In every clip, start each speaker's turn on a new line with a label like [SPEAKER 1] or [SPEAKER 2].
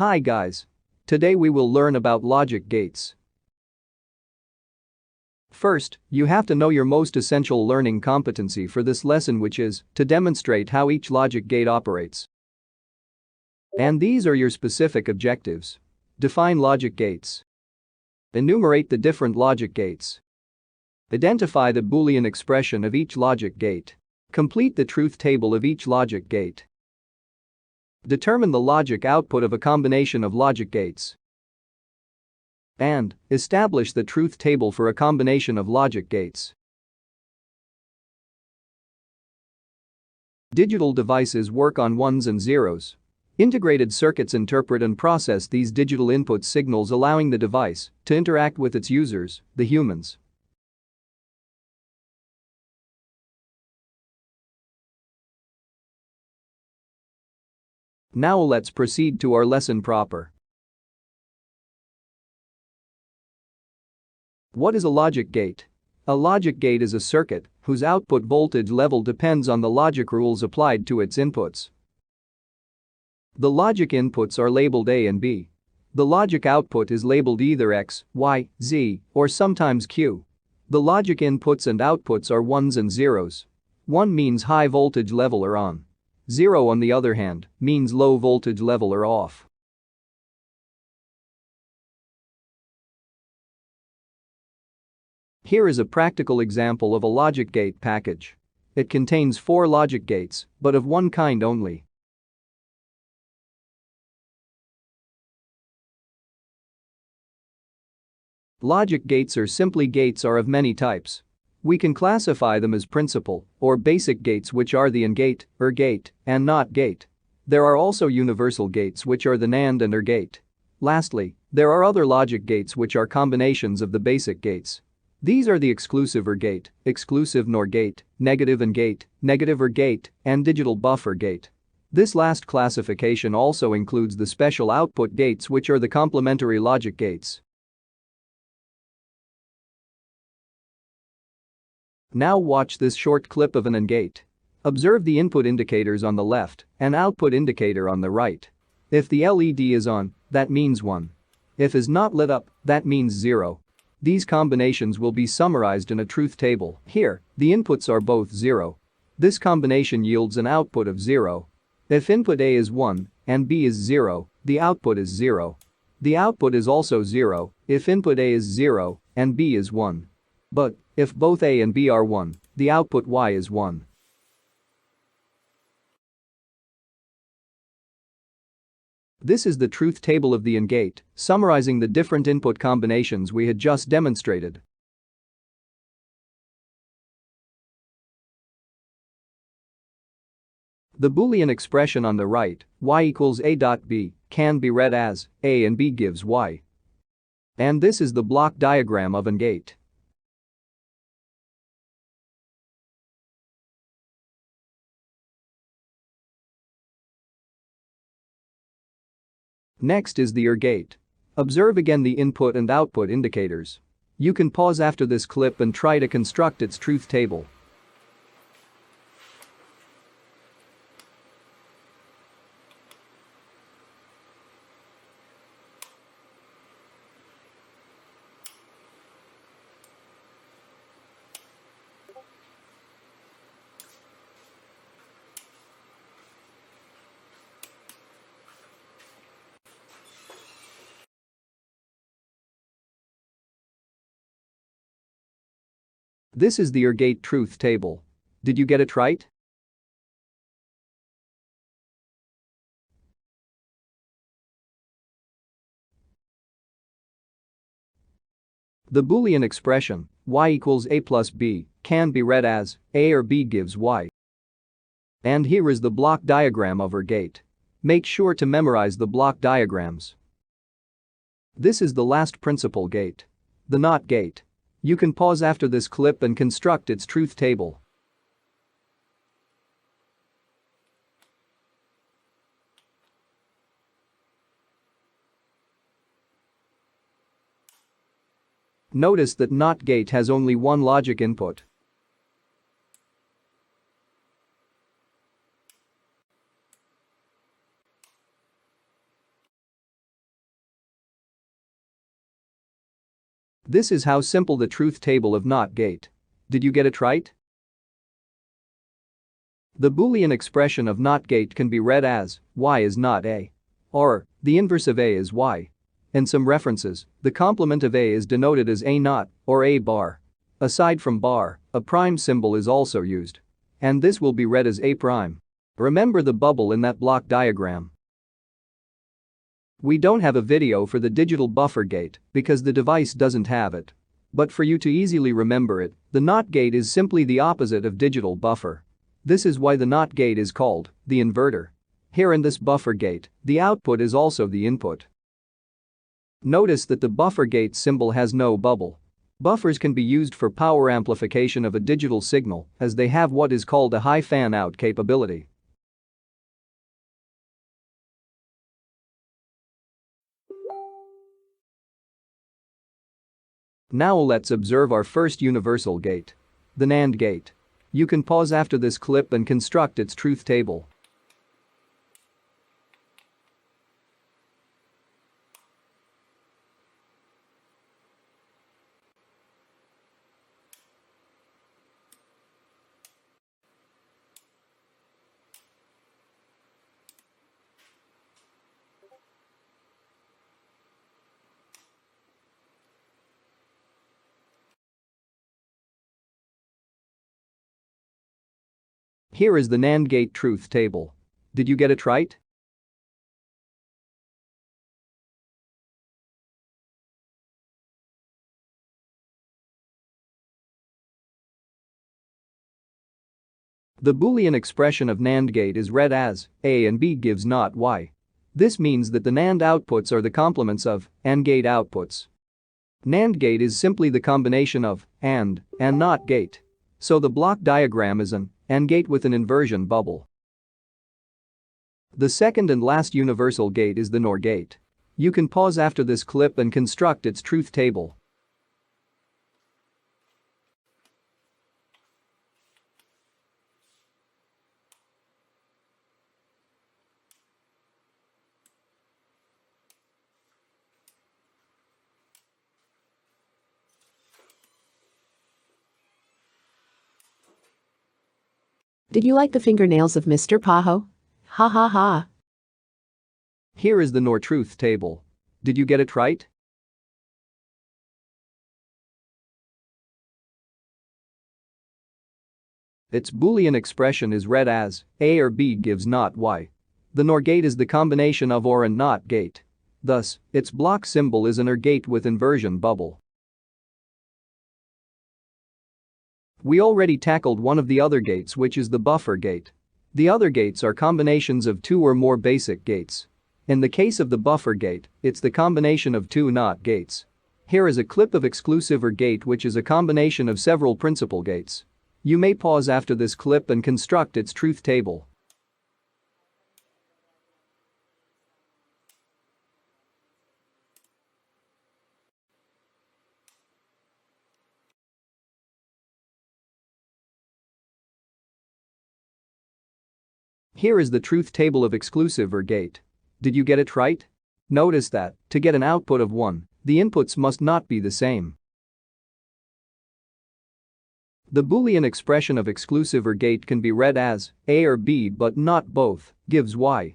[SPEAKER 1] Hi guys. Today we will learn about logic gates. First, you have to know your most essential learning competency for this lesson, which is to demonstrate how each logic gate operates. And these are your specific objectives. Define logic gates. Enumerate the different logic gates. Identify the Boolean expression of each logic gate. Complete the truth table of each logic gate. Determine the logic output of a combination of logic gates. And establish the truth table for a combination of logic gates. Digital devices work on ones and zeros. Integrated circuits interpret and process these digital input signals, allowing the device to interact with its users, the humans. Now let's proceed to our lesson proper. What is a logic gate? A logic gate is a circuit whose output voltage level depends on the logic rules applied to its inputs. The logic inputs are labeled A and B. The logic output is labeled either X, Y, Z, or sometimes Q. The logic inputs and outputs are ones and zeros. 1 means high voltage level or on. 0, on the other hand, means low voltage level or off. Here is a practical example of a logic gate package. It contains 4 logic gates, but of one kind only. Logic gates or simply gates are of many types. We can classify them as principal or basic gates, which are the AND gate, OR gate, and NOT gate. There are also universal gates, which are the NAND and OR gate. Lastly, there are other logic gates which are combinations of the basic gates. These are the exclusive OR gate, exclusive NOR gate, negative AND gate, negative OR gate, and digital buffer gate. This last classification also includes the special output gates, which are the complementary logic gates. Now watch this short clip of an AND gate. Observe the input indicators on the left and output indicator on the right. If the LED is on, that means 1. If is not lit up, that means 0. These combinations will be summarized in a truth table. Here, the inputs are both 0. This combination yields an output of 0. If input A is 1 and B is 0, the output is 0. The output is also 0 if input A is 0 and B is 1. But if both A and B are 1, the output Y is 1. This is the truth table of the AND gate, summarizing the different input combinations we had just demonstrated. The Boolean expression on the right, y equals A dot B, can be read as A and B gives Y. And this is the block diagram of AND gate. Next is the OR gate. Observe again the input and output indicators. You can pause after this clip and try to construct its truth table. This is the OR gate truth table. Did you get it right? The Boolean expression, y equals A plus B, can be read as A or B gives Y. And here is the block diagram of OR gate. Make sure to memorize the block diagrams. This is the last principal gate, the NOT gate. You can pause after this clip and construct its truth table. Notice that NOT gate has only one logic input. This is how simple the truth table of NOT gate. Did you get it right? The Boolean expression of NOT gate can be read as y is not a, or the inverse of a is y. In some references, the complement of a is denoted as a naught or a bar. Aside from bar, a prime symbol is also used. And this will be read as a prime. Remember the bubble in that block diagram. We don't have a video for the digital buffer gate because the device doesn't have it. But for you to easily remember it, the NOT gate is simply the opposite of digital buffer. This is why the NOT gate is called the inverter. Here in this buffer gate, the output is also the input. Notice that the buffer gate symbol has no bubble. Buffers can be used for power amplification of a digital signal as they have what is called a high fan-out capability. Now let's observe our first universal gate. The NAND gate. You can pause after this clip and construct its truth table. Here is the NAND gate truth table. Did you get it right? The Boolean expression of NAND gate is read as A and B gives not Y. This means that the NAND outputs are the complements of AND gate outputs. NAND gate is simply the combination of AND NOT gate. So the block diagram is an AND gate with an inversion bubble. The second and last universal gate is the NOR gate. You can pause after this clip and construct its truth table.
[SPEAKER 2] Did you like the fingernails of Mr. Paho? Ha ha ha.
[SPEAKER 1] Here is the NOR truth table. Did you get it right? Its Boolean expression is read as A or B gives not Y. The NOR gate is the combination of OR and NOT gate. Thus, its block symbol is an OR gate with inversion bubble. We already tackled one of the other gates, which is the buffer gate. The other gates are combinations of two or more basic gates. In the case of the buffer gate, it's the combination of two NOT gates. Here is a clip of exclusive OR gate, which is a combination of several principal gates. You may pause after this clip and construct its truth table. Here is the truth table of exclusive OR gate. Did you get it right? Notice that, to get an output of 1, the inputs must not be the same. The Boolean expression of exclusive OR gate can be read as A or B but not both, gives Y.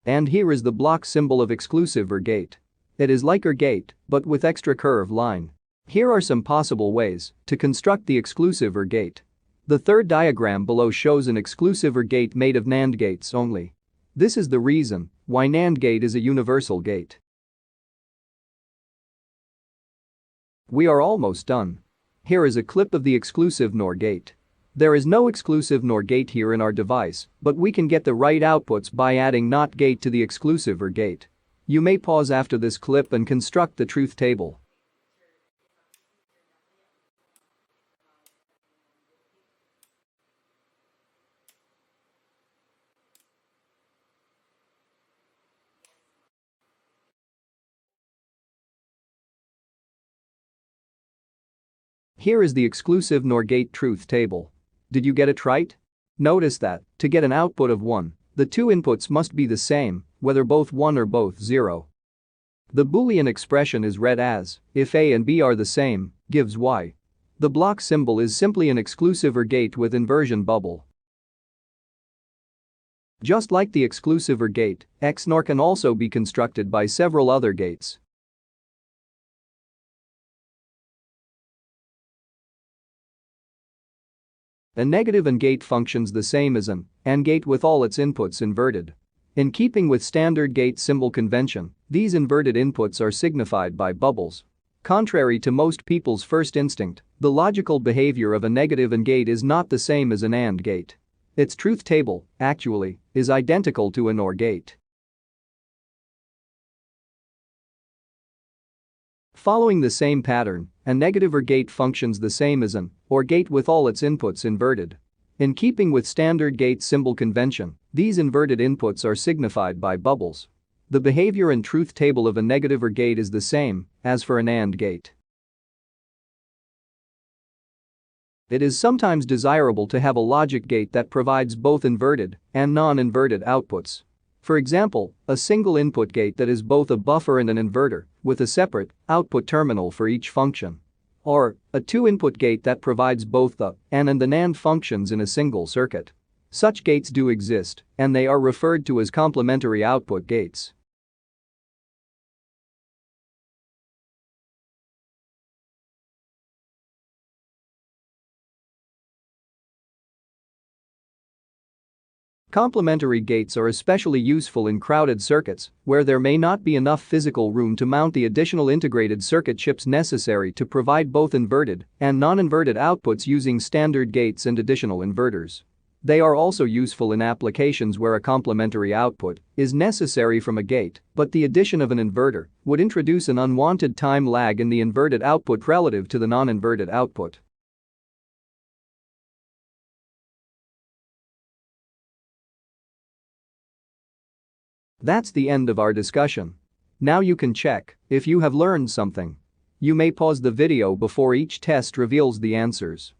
[SPEAKER 1] And here is the block symbol of exclusive OR gate. It is like OR gate, but with extra curve line. Here are some possible ways to construct the exclusive OR gate. The third diagram below shows an exclusive OR gate made of NAND gates only. This is the reason why NAND gate is a universal gate. We are almost done. Here is a clip of the exclusive NOR gate. There is no exclusive NOR gate here in our device, but we can get the right outputs by adding NOT gate to the exclusive OR gate. You may pause after this clip and construct the truth table. Here is the exclusive NOR gate truth table. Did you get it right? Notice that, to get an output of 1, the two inputs must be the same, whether both 1 or both 0. The Boolean expression is read as, if A and B are the same, gives Y. The block symbol is simply an exclusive OR gate with inversion bubble. Just like the exclusive OR gate, XNOR can also be constructed by several other gates. A negative AND gate functions the same as an AND gate with all its inputs inverted. In keeping with standard gate symbol convention, these inverted inputs are signified by bubbles. Contrary to most people's first instinct, the logical behavior of a negative AND gate is not the same as an AND gate. Its truth table, actually, is identical to an OR gate. Following the same pattern, a negative OR gate functions the same as an OR gate with all its inputs inverted. In keeping with standard gate symbol convention, these inverted inputs are signified by bubbles. The behavior and truth table of a negative OR gate is the same as for an AND gate. It is sometimes desirable to have a logic gate that provides both inverted and non-inverted outputs. For example, a single input gate that is both a buffer and an inverter, with a separate output terminal for each function. Or, a two-input gate that provides both the AND and the NAND functions in a single circuit. Such gates do exist, and they are referred to as complementary output gates. Complementary gates are especially useful in crowded circuits where there may not be enough physical room to mount the additional integrated circuit chips necessary to provide both inverted and non-inverted outputs using standard gates and additional inverters. They are also useful in applications where a complementary output is necessary from a gate, but the addition of an inverter would introduce an unwanted time lag in the inverted output relative to the non-inverted output. That's the end of our discussion. Now you can check if you have learned something. You may pause the video before each test reveals the answers.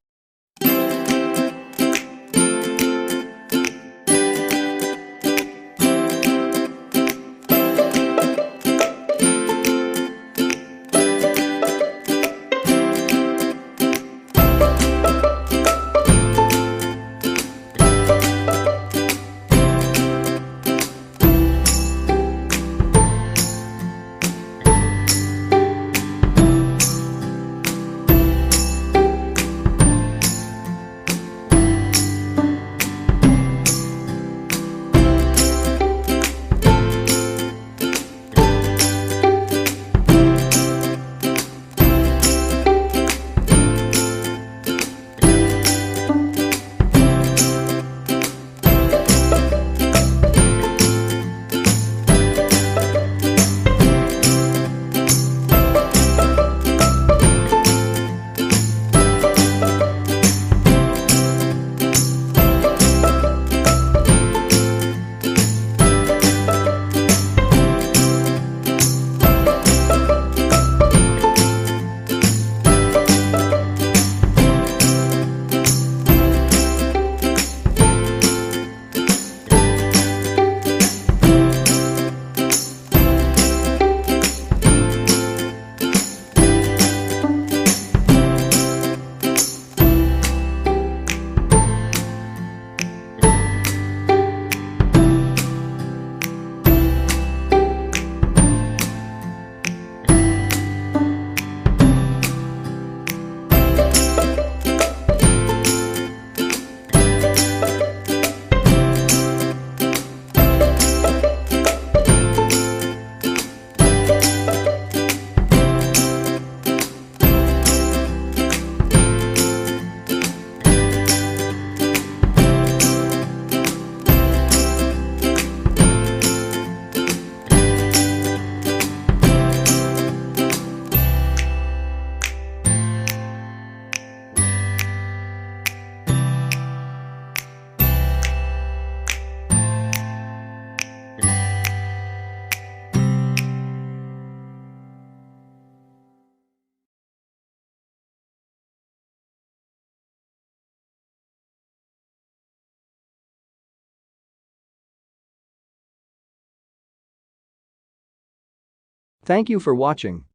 [SPEAKER 1] Thank you for watching.